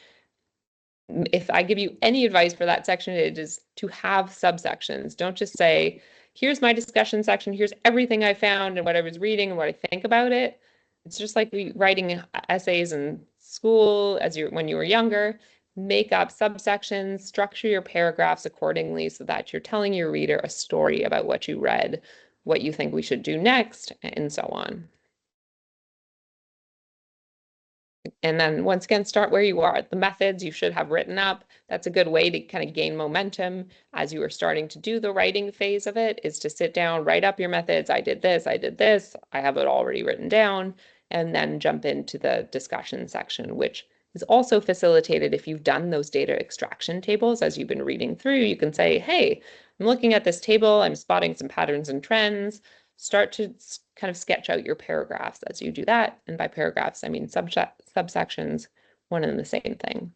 If I give you any advice for that section, it is to have subsections. Don't just say, here's my discussion section, here's everything I found and what I was reading and what I think about it. It's just like writing essays in school when you were younger. Make up subsections, structure your paragraphs accordingly so that you're telling your reader a story about what you read, what you think we should do next, and so on. And then once again, start where you are. The methods you should have written up. That's a good way to kind of gain momentum as you are starting to do the writing phase of it, is to sit down, write up your methods. I did this, I have it already written down, and then jump into the discussion section, which is also facilitated if you've done those data extraction tables as you've been reading through. You can say, hey, I'm looking at this table, I'm spotting some patterns and trends. Start to kind of sketch out your paragraphs as you do that. And by paragraphs, I mean subsections, one and the same thing.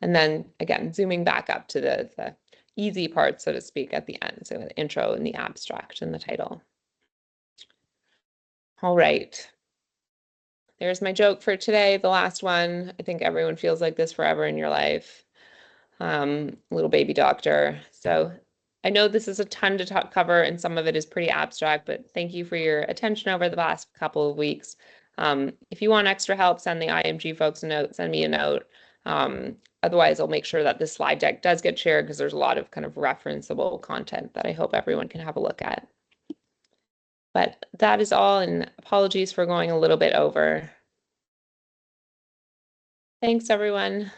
And then again, zooming back up to the easy part, so to speak, at the end. So the intro and the abstract and the title. All right. There's my joke for today, the last one. I think everyone feels like this forever in your life. Little baby doctor. So I know this is a ton to cover and some of it is pretty abstract, but thank you for your attention over the last couple of weeks. If you want extra help, send the IMG folks a note, send me a note. Otherwise, I'll make sure that this slide deck does get shared because there's a lot of kind of referenceable content that I hope everyone can have a look at. But that is all, and apologies for going a little bit over. Thanks, everyone.